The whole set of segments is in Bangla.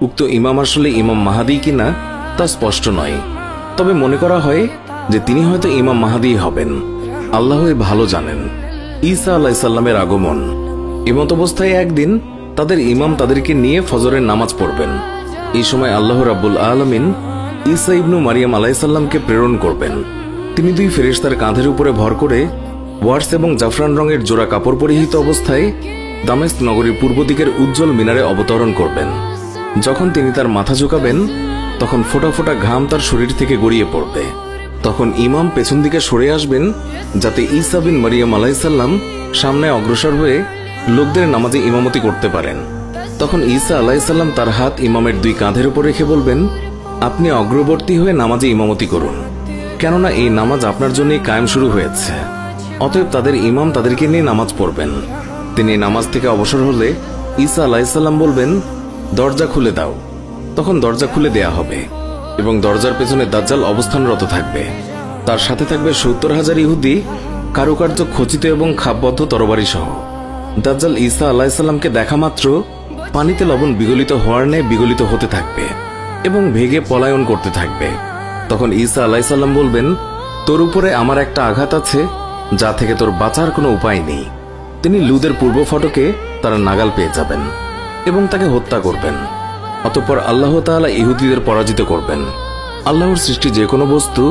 উক্ত ইমাম আসলে ইমাম মাহাদি কিনা তা স্পষ্ট নয়, তবে মনে করা হয় যে তিনি হয়তো ইমাম মাহাদি হবেন। আল্লাহই ভালো জানেন। ঈসা আলাইহিসসালামের আগমন। এমত অবস্থায় একদিন তাদের ইমাম তাদেরকে নিয়ে ফজরের নামাজ পড়বেন। এই সময় আল্লাহ রাব্বুল আলামিন ঈসা ইবনু মারিয়াম আলাইহিসসালামকে প্রেরণ করবেন। তিনি দুই ফেরেশতার কাঁধের উপরে ভর করে ওয়ার্স এবং জাফরান রঙের জোড়া কাপড় পরিহিত অবস্থায় দামেস্ক নগরীর পূর্ব দিকের উজ্জ্বল মিনারে অবতরণ করবেন। যখন তিনি তার মাথা ঝুঁকাবেন তখন ফোঁটা ফোঁটা ঘাম তার শরীর থেকে গড়িয়ে পড়বে। তখন ইমাম পেছন দিকে সরে আসবেন যাতে ঈসা বিন মারিয়াম আলাইহিসসালাম সামনে অগ্রসর হয়ে লোকদের নামাজে ইমামতি করতে পারেন। তখন ঈসা আলাইহিসসালাম তার হাত ইমামের দুই কাঁধের উপর রেখে বলবেন, আপনি অগ্রবর্তী হয়ে নামাজে ইমামতি করুন, কেননা এই নামাজ আপনার জন্যই কায়েম শুরু হয়েছে। অতএব তাদের ইমাম তাদেরকে নিয়ে নামাজ পড়বেন। তিনি নামাজ থেকে অবসর হলে ঈসা আলাইহিসসালাম বলবেন, দরজা খুলে দাও। তখন দরজা খুলে দেয়া হবে এবং দরজার পেছনে দাজ্জাল অবস্থানরত থাকবে। তার সাথে থাকবে ৭০,০০০ ইহুদি কারুকার্য খচিত এবং খাপবদ্ধ তরবারি সহ। দাজ্জাল ঈসা আলাইহিসসালামকে দেখা মাত্র পানিতে লবণ বিগলিত হওয়ার ন্যায় বিগলিত হতে থাকবে এবং ভেগে পলায়ন করতে থাকবে। তখন ঈসা আলাইহিসসালাম বলবেন, তোর উপরে আমার একটা আঘাত আছে যা থেকে তোর বাঁচার কোনো উপায় নেই। তিনি লুদের পূর্ব ফটকে তারা নাগাল পেয়ে যাবেন এবং তাকে হত্যা করবেন। অতঃপর আল্লাহ তাআলা ইহুদিদের পরাজিত করবেন। আল্লাহর সৃষ্টি যে কোনো বস্তু,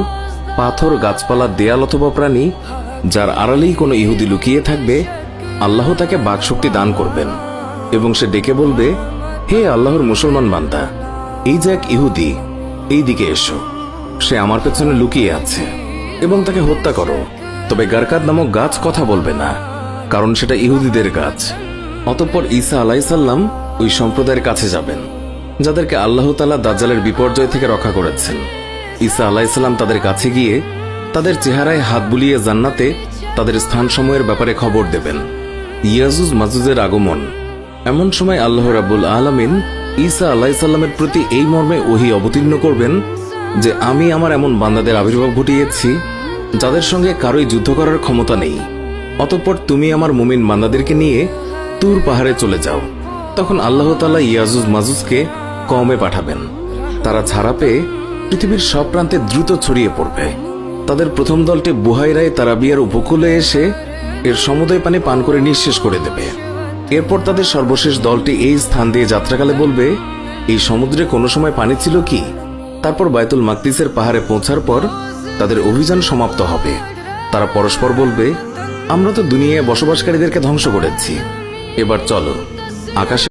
পাথর, গাছপালা, দেয়াল অথবা প্রাণী, যার আড়ালেই কোনো ইহুদি লুকিয়ে থাকবে, আল্লাহ তাকে বাকশক্তি দান করবেন এবং সে ডেকে বলবে, হে আল্লাহর মুসলমান বান্দা, এই যে এক ইহুদি, এই দিকে এসো, সে আমার পেছনে লুকিয়ে আছে এবং তাকে হত্যা করো। তবে গারকাদ নামক গাছ কথা বলবে না, কারণ সেটা ইহুদিদের গাছ। অতঃপর ঈসা আলাইহিসসালাম ওই সম্প্রদায়ের কাছে যাবেন যাদেরকে আল্লাহ তাআলা দাজ্জালের বিপর্যয় থেকে রক্ষা করেছেন। ঈসা আলাইহিসসালাম তাদের কাছে গিয়ে তাদের চেহারায় হাত বুলিয়ে জান্নাতে তাদের স্থানসমূহের ব্যাপারে খবর দেবেন। ইয়াজুজ মাজুজের আগমন। এমন সময় আল্লাহ রাব্বুল আলামিন ঈসা আলাইহিসসালামের প্রতি এই মর্মে ওহী অবতীর্ণ করবেন যে আমি আমার এমন বান্দাদের আবির্ভাব ঘটিয়েছি যাদের সঙ্গে কারোই যুদ্ধ করার ক্ষমতা নেই। অতঃপর তুমি আমার মুমিন বান্দাদেরকে নিয়ে তুর পাহাড়ে চলে যাও। তখন আল্লাহ তাআলা ইয়াজুজ মাজুজকে কওমে পাঠাবেন। তারা ছাড়া পেয়ে পৃথিবীর সব প্রান্তে দ্রুত ছড়িয়ে পড়বে। তাদের প্রথম দলটি বুহাইরায় তারাবিয়ার উপকূলে এসে এর সমুদয় পানি পান করে নিঃশেষ করে দেবে। এরপর তাদের সর্বশেষ দলটি এই স্থান দিয়ে যাত্রাকালে বলবে, এই সমুদ্রে কোনো সময় পানি ছিল কি? তারপর বাইতুল মাকদিসের পাহাড়ে পৌঁছার পর তাদের অভিযান সমাপ্ত হবে। তারা পরস্পর বলবে, আমরা তো দুনিয়ায় বসবাসকারীদেরকে ধ্বংস করেছি, এবার চলো আকাশে